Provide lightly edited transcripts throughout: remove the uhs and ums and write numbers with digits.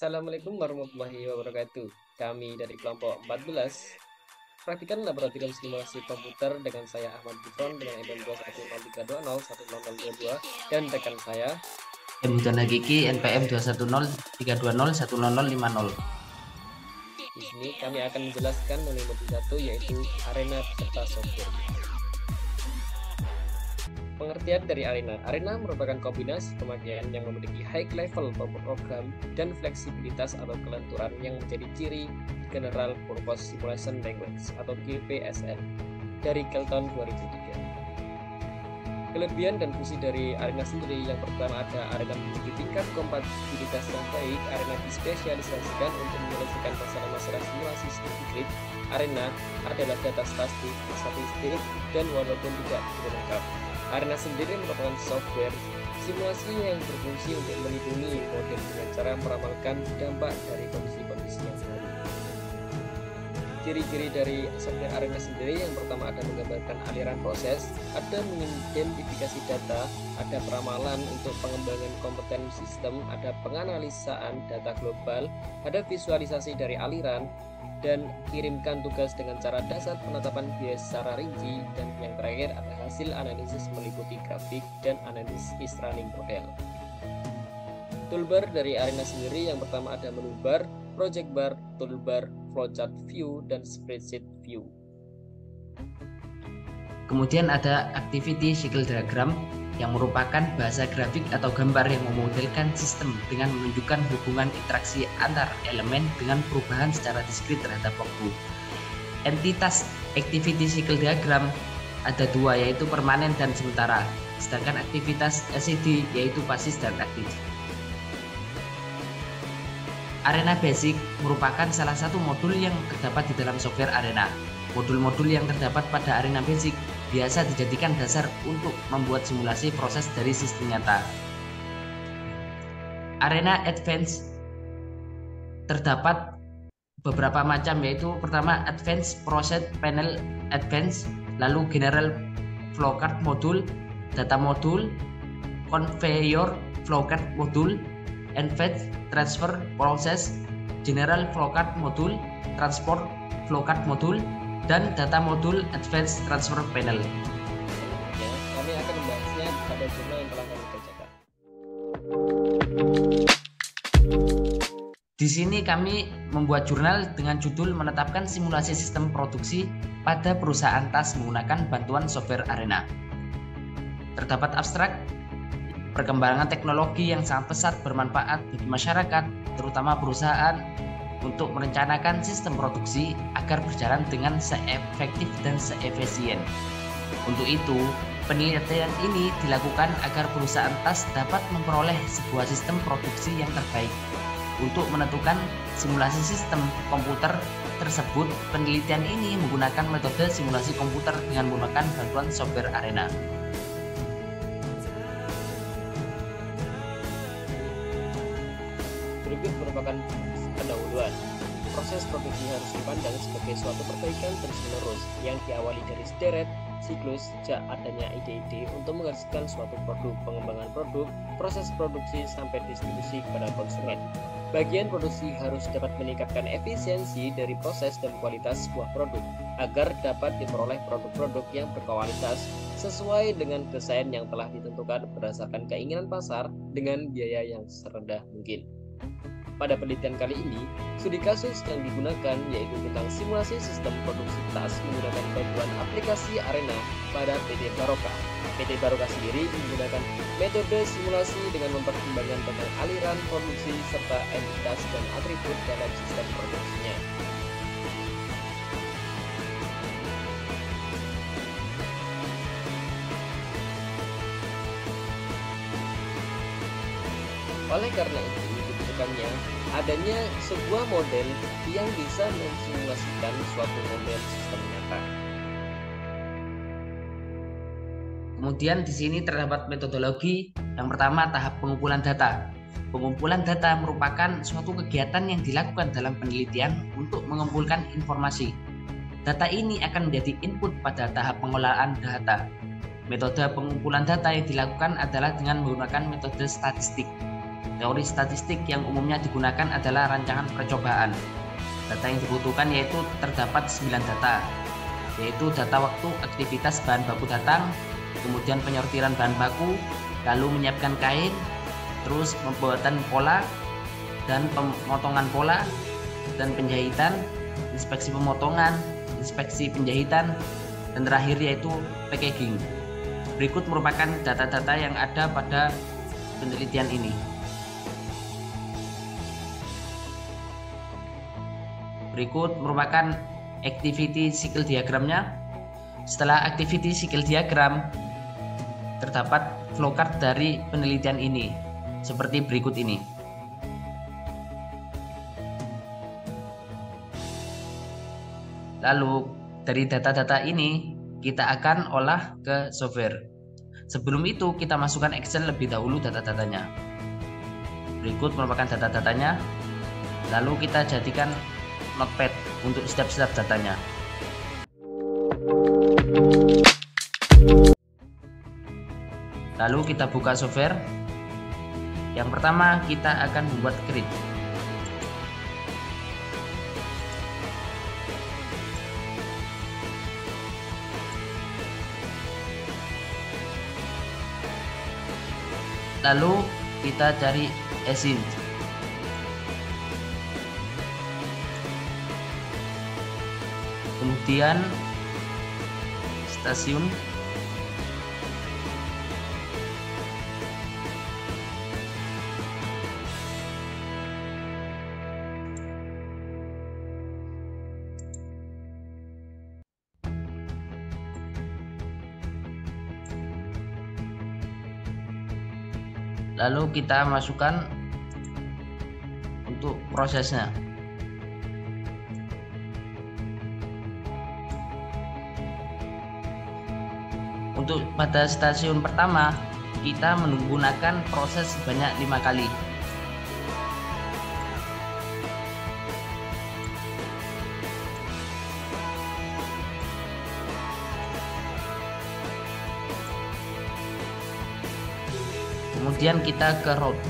Assalamualaikum warahmatullahi wabarakatuh. Kami dari kelompok 14 praktikan laboratorium simulasi komputer dengan saya Ahmad Gufron dengan NPM 21032010022 dan rekan saya Hudan Hakiki NPM 21032010050. Di sini kami akan menjelaskan mengenai modul 1 yaitu arena serta software. Pengertian dari arena. Arena merupakan kombinasi pemakaian yang memiliki high level program dan fleksibilitas atau kelenturan yang menjadi ciri General Purpose Simulation Language atau GPSL dari Kelton 2003. Kelebihan dan fungsi dari arena sendiri, yang pertama ada arena memiliki tingkat kompatibilitas yang baik. Arena dispesialisasikan untuk menyelesaikan masalah-masalah simulasi scientific. Arena adalah data statistik dan walaupun tidak lengkap. Arena sendiri merupakan software simulasi yang berfungsi untuk melindungi model dengan cara meramalkan dampak dari kondisi-kondisi yang baru. Ciri-ciri dari software arena sendiri, yang pertama ada menggambarkan aliran proses, ada mengidentifikasi data, ada peramalan untuk pengembangan kompeten sistem, ada penganalisaan data global, ada visualisasi dari aliran, dan kirimkan tugas dengan cara dasar penetapan bias secara rinci, dan yang terakhir ada hasil analisis meliputi grafik dan analisis running model. Toolbar dari arena sendiri, yang pertama ada menu bar, project bar, toolbar, flowchart view, dan spreadsheet view. Kemudian ada activity cycle diagram yang merupakan bahasa grafik atau gambar yang memodelkan sistem dengan menunjukkan hubungan interaksi antar elemen dengan perubahan secara diskrit terhadap waktu. Entitas activity cycle diagram ada dua, yaitu permanen dan sementara, sedangkan aktivitas SCD yaitu pasis dan aktif. Arena Basic merupakan salah satu modul yang terdapat di dalam software Arena. Modul-modul yang terdapat pada Arena Basic biasa dijadikan dasar untuk membuat simulasi proses dari sistem nyata. Arena Advance terdapat beberapa macam, yaitu pertama Advanced Process Panel Advance, lalu General Flowchart Module, Data Module, Conveyor Flowchart Module, Advanced Transfer Process, General Flowchart Module, Transport Flowchart Module, dan Data Module Advanced Transfer Panel. Ya, kami akan membahasnya pada jurnal yang telah kami kerjakan. Di sini kami membuat jurnal dengan judul menetapkan simulasi sistem produksi pada perusahaan tas menggunakan bantuan software Arena. Terdapat abstrak, perkembangan teknologi yang sangat pesat bermanfaat bagi masyarakat, terutama perusahaan, untuk merencanakan sistem produksi agar berjalan dengan seefektif dan seefisien. Untuk itu, penelitian ini dilakukan agar perusahaan tas dapat memperoleh sebuah sistem produksi yang terbaik. Untuk menentukan simulasi sistem komputer tersebut, penelitian ini menggunakan metode simulasi komputer dengan menggunakan bantuan software Arena. Berikut merupakan pendahuluan. Proses produksi harus dipandang sebagai suatu perbaikan terus-menerus yang diawali dari sederet siklus sejak adanya ide-ide untuk menghasilkan suatu produk, pengembangan produk, proses produksi sampai distribusi kepada konsumen. Bagian produksi harus dapat meningkatkan efisiensi dari proses dan kualitas sebuah produk agar dapat diperoleh produk-produk yang berkualitas sesuai dengan desain yang telah ditentukan berdasarkan keinginan pasar dengan biaya yang serendah mungkin. Pada penelitian kali ini, studi kasus yang digunakan yaitu tentang simulasi sistem produksi tas menggunakan bantuan aplikasi Arena pada PT Baroka. PT Baroka sendiri menggunakan metode simulasi dengan mempertimbangkan tentang aliran produksi serta entitas dan atribut dalam sistem produksinya. Oleh karena itu, dibutuhkannya adanya sebuah model yang bisa mensimulasikan suatu model sistem nyata. Kemudian di sini terdapat metodologi. Yang pertama, tahap pengumpulan data. Pengumpulan data merupakan suatu kegiatan yang dilakukan dalam penelitian untuk mengumpulkan informasi. Data ini akan menjadi input pada tahap pengolahan data. Metode pengumpulan data yang dilakukan adalah dengan menggunakan metode statistik. Teori statistik yang umumnya digunakan adalah rancangan percobaan. Data yang dibutuhkan yaitu terdapat 9 data, yaitu data waktu aktivitas bahan baku datang, kemudian penyortiran bahan baku, lalu menyiapkan kain, terus pembuatan pola dan pemotongan pola dan penjahitan, inspeksi pemotongan, inspeksi penjahitan, dan terakhir yaitu packaging. Berikut merupakan data-data yang ada pada penelitian ini. Berikut merupakan activity cycle diagramnya. Setelah activity cycle diagram, terdapat flowchart dari penelitian ini seperti berikut ini. Lalu dari data-data ini kita akan olah ke software. Sebelum itu kita masukkan Excel lebih dahulu data-datanya. Berikut merupakan data-datanya. Lalu kita jadikan notepad untuk setiap datanya. Lalu kita buka software. Yang pertama kita akan membuat grid. Lalu kita cari async. Kemudian stasiun, lalu kita masukkan untuk prosesnya. Untuk pada stasiun pertama kita menggunakan proses sebanyak 5 kali. Kemudian kita ke route.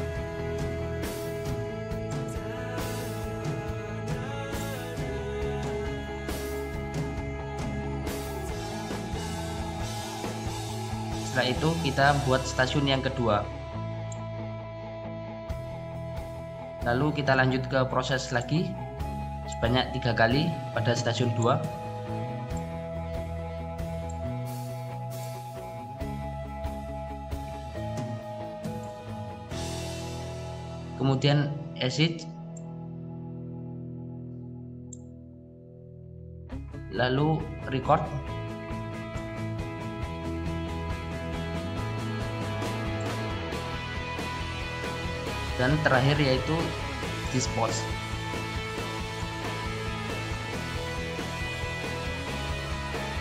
Setelah itu kita buat stasiun yang kedua. Lalu kita lanjut ke proses lagi sebanyak 3 kali pada stasiun 2. Kemudian exit. Lalu record. Dan terakhir yaitu dispose.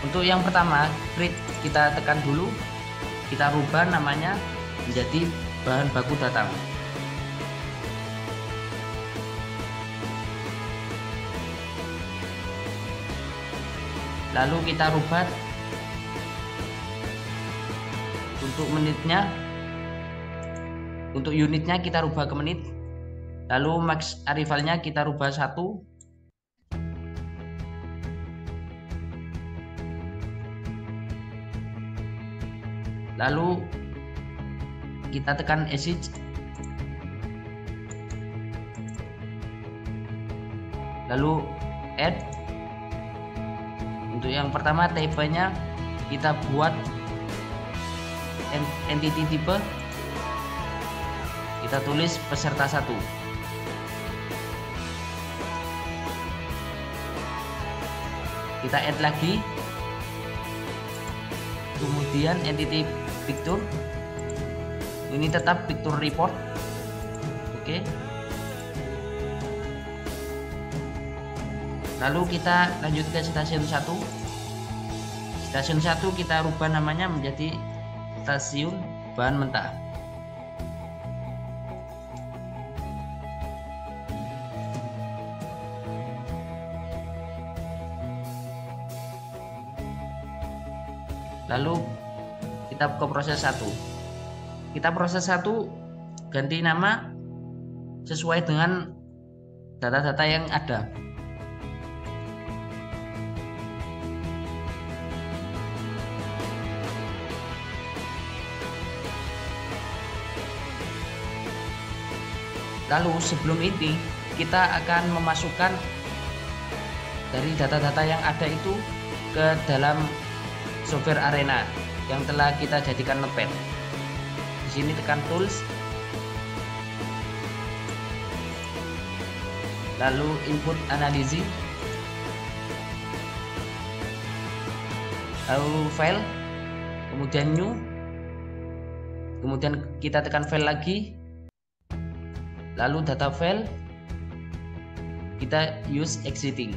Untuk yang pertama, grid kita tekan dulu, kita rubah namanya menjadi bahan baku datang. Lalu kita rubah untuk menitnya. Untuk unitnya kita rubah ke menit. Lalu max arrivalnya kita rubah 1. Lalu kita tekan exit. Lalu add. Untuk yang pertama type-nya kita buat entity type. Kita tulis peserta 1. Kita add lagi. Kemudian entity picture. Ini tetap picture report. Oke. Lalu kita lanjut ke stasiun 1. Stasiun 1 kita rubah namanya menjadi stasiun bahan mentah. Lalu kita ke proses 1. Kita proses 1 ganti nama sesuai dengan data-data yang ada. Lalu sebelum ini kita akan memasukkan dari data-data yang ada itu ke dalam software Arena yang telah kita jadikan notepad. Di sini tekan tools, lalu input analisis, lalu file, kemudian new, kemudian kita tekan file lagi, lalu data file, kita use exiting.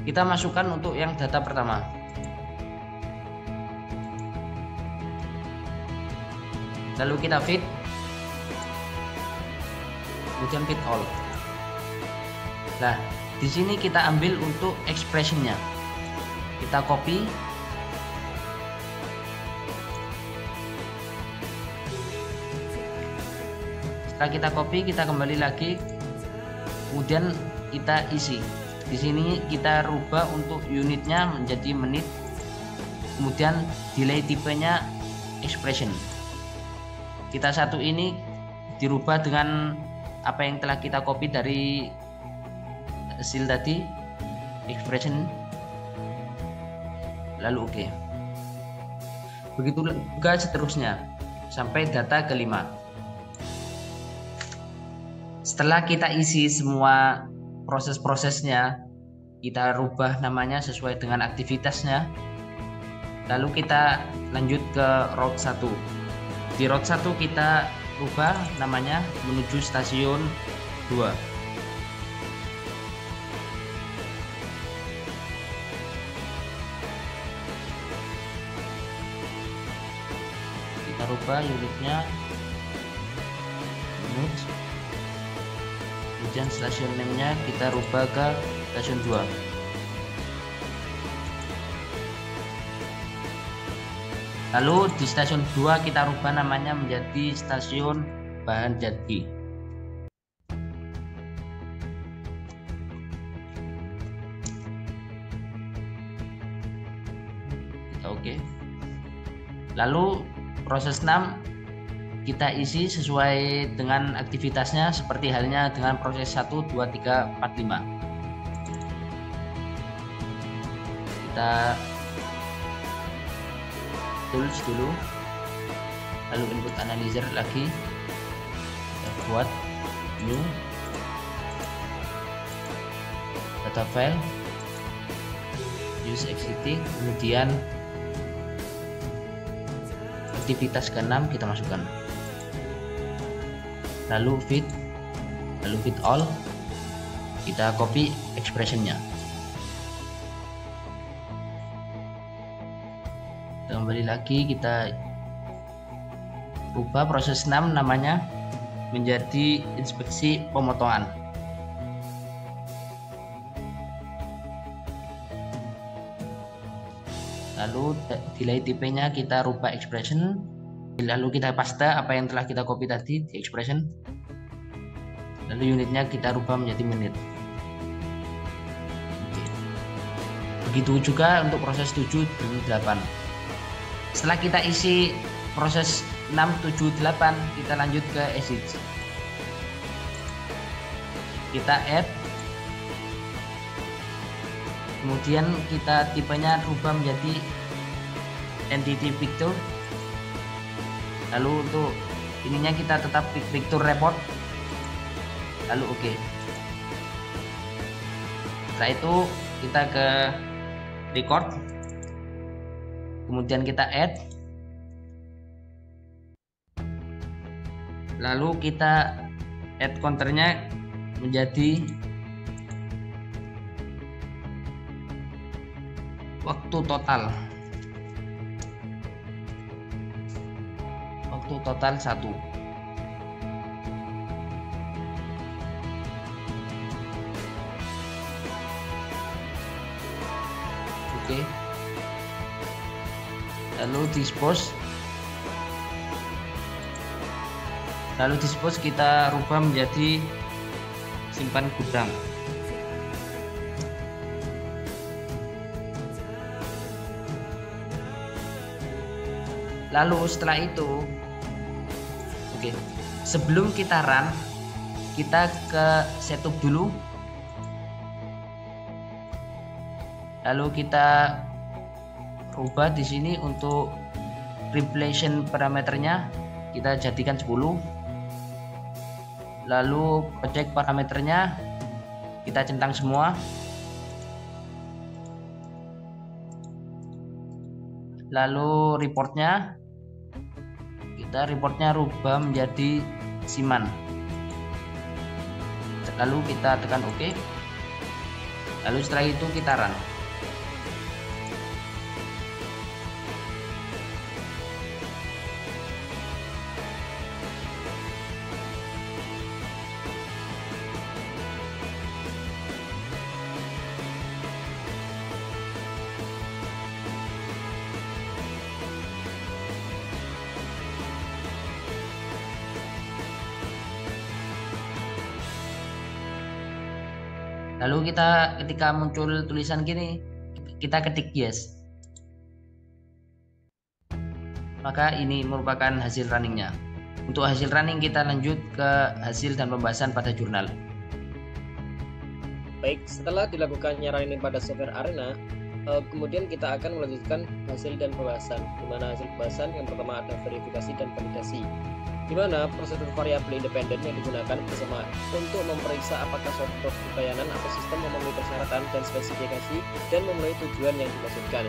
Kita masukkan untuk yang data pertama. Lalu kita fit, kemudian fit all. Nah, di sini kita ambil untuk expressionnya. Kita copy, setelah kita copy, kita kembali lagi, kemudian kita isi. Di sini kita rubah untuk unitnya menjadi menit, kemudian delay tipenya expression. Kita satu ini dirubah dengan apa yang telah kita copy dari hasil tadi, expression, lalu oke. Begitu juga seterusnya sampai data kelima. Setelah kita isi semua proses-prosesnya, kita rubah namanya sesuai dengan aktivitasnya, lalu kita lanjut ke route 1. Di route 1 kita rubah namanya menuju stasiun 2. Kita rubah unitnya unit, kemudian stasiun name-nya kita rubah ke stasiun 2. Lalu di stasiun 2 kita rubah namanya menjadi stasiun Bahan Jati. Kita oke. Lalu proses 6 kita isi sesuai dengan aktivitasnya seperti halnya dengan proses 1, 2, 3, 4, 5. Kita tools dulu, lalu input analyzer lagi, kita buat new, data file, use exiting, kemudian aktivitas ke-6 kita masukkan, lalu fit all, kita copy expressionnya. Kembali lagi kita ubah proses 6 namanya menjadi inspeksi pemotongan. Lalu delay tipenya kita rubah expression, lalu kita paste apa yang telah kita copy tadi di expression, lalu unitnya kita rubah menjadi menit. Oke. Begitu juga untuk proses 7 dan 8. Setelah kita isi proses 6, 7, 8, kita lanjut ke exit. Kita add, kemudian kita tipenya rubah menjadi entity picture, lalu untuk ininya kita tetap picture report, lalu oke. Setelah itu kita ke record, kemudian kita add, lalu kita add counternya menjadi waktu total 1. Oke. lalu dispose kita rubah menjadi simpan gudang. Lalu setelah itu, sebelum kita run, kita ke setup dulu. Lalu kita rubah di sini untuk replacement parameternya kita jadikan 10. Lalu project parameternya kita centang semua. Lalu reportnya rubah menjadi siman. Lalu kita tekan OK. Lalu setelah itu kita run. Lalu ketika muncul tulisan gini, kita ketik yes. Maka ini merupakan hasil runningnya. Untuk hasil running kita lanjut ke hasil dan pembahasan pada jurnal. Baik, setelah dilakukannya running pada software Arena, kemudian kita akan melanjutkan hasil dan pembahasan. Di mana hasil pembahasan yang pertama ada verifikasi dan validasi, di mana prosedur variabel independen yang digunakan bersama untuk memeriksa apakah suatu pelayanan atau sistem memenuhi persyaratan dan spesifikasi dan memenuhi tujuan yang dimaksudkan.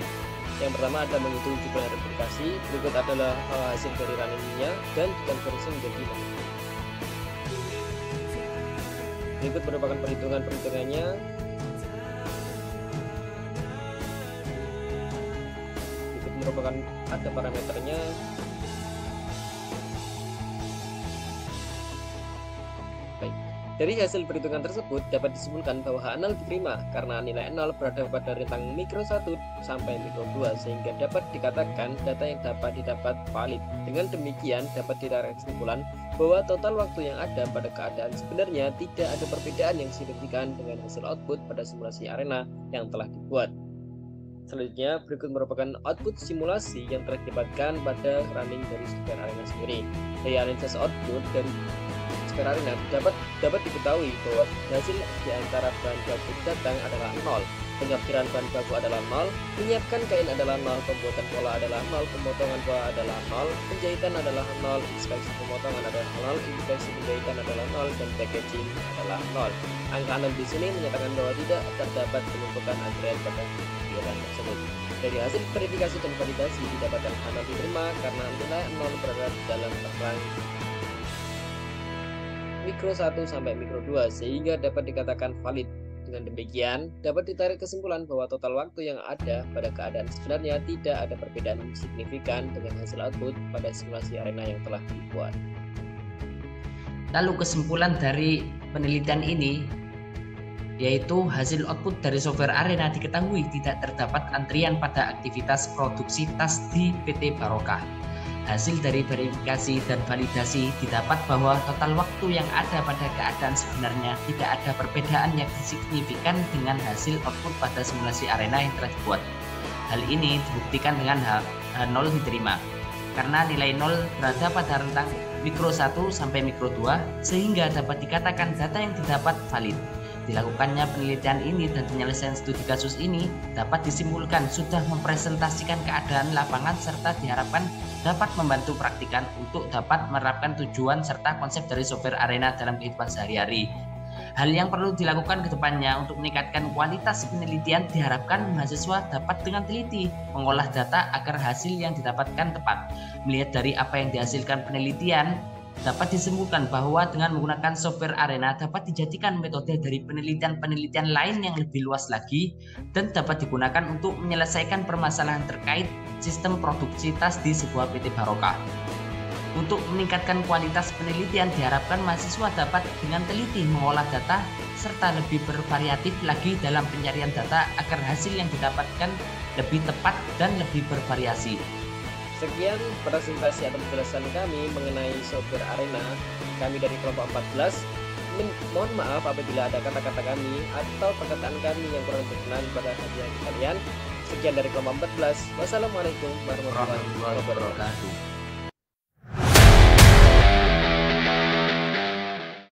Yang pertama ada menghitung jumlah replikasi, berikut adalah hasil dari runningnya dan dikonversi menjadi nol. Berikut merupakan perhitungannya. Berikut merupakan ada parameternya. Dari hasil perhitungan tersebut dapat disimpulkan bahwa H0 diterima karena nilai 0 berada pada rentang mikro 1 sampai mikro 2 sehingga dapat dikatakan data yang dapat didapat valid. Dengan demikian dapat ditarik kesimpulan bahwa total waktu yang ada pada keadaan sebenarnya tidak ada perbedaan yang signifikan dengan hasil output pada simulasi Arena yang telah dibuat. Selanjutnya, berikut merupakan output simulasi yang telah didapatkan pada running dari software Arena sendiri. Dari analisis output dari software Arena dapat diketahui bahwa hasil di antara bahan baku datang adalah 0, penyortiran bahan baku adalah 0, menyiapkan kain adalah 0, pembuatan pola adalah 0, pemotongan pola adalah 0, penjahitan adalah 0, inspeksi pemotongan adalah 0, inspeksi penjahitan adalah 0, dan packaging adalah 0. Angka 0 di sini menyatakan bahwa tidak terdapat penumpukan antrian pada kegiatan tersebut. Dari hasil verifikasi dan validasi didapatkan H0 diterima karena nilai 0 berada dalam rentang mikro 1 sampai mikro 2 sehingga dapat dikatakan valid. Dengan demikian dapat ditarik kesimpulan bahwa total waktu yang ada pada keadaan sebenarnya tidak ada perbedaan signifikan dengan hasil output pada simulasi Arena yang telah dibuat. Lalu kesimpulan dari penelitian ini yaitu hasil output dari software Arena diketahui tidak terdapat antrian pada aktivitas produksi tas di PT Barokah. Hasil dari verifikasi dan validasi didapat bahwa total waktu yang ada pada keadaan sebenarnya tidak ada perbedaan yang signifikan dengan hasil output pada simulasi Arena yang telah dibuat. Hal ini dibuktikan dengan H0 diterima karena nilai 0 berada pada rentang mikro 1 sampai mikro 2 sehingga dapat dikatakan data yang didapat valid. Dilakukannya penelitian ini dan penyelesaian studi kasus ini dapat disimpulkan sudah mempresentasikan keadaan lapangan serta diharapkan dapat membantu praktikan untuk dapat menerapkan tujuan serta konsep dari software Arena dalam kehidupan sehari-hari. Hal yang perlu dilakukan ke depannya untuk meningkatkan kualitas penelitian diharapkan mahasiswa dapat dengan teliti mengolah data agar hasil yang didapatkan tepat. Melihat dari apa yang dihasilkan penelitian, dapat disimpulkan bahwa dengan menggunakan software Arena dapat dijadikan metode dari penelitian-penelitian lain yang lebih luas lagi dan dapat digunakan untuk menyelesaikan permasalahan terkait sistem produksi tas di sebuah PT Barokah. Untuk meningkatkan kualitas penelitian diharapkan mahasiswa dapat dengan teliti mengolah data serta lebih bervariatif lagi dalam pencarian data agar hasil yang didapatkan lebih tepat dan lebih bervariasi. Sekian presentasi atau penjelasan kami mengenai software Arena. Kami dari kelompok 14. Mohon maaf apabila ada kata-kata kami atau perkataan kami yang kurang berkenan pada hati kalian. Sekian dari kelompok 14. Wassalamualaikum warahmatullahi wabarakatuh.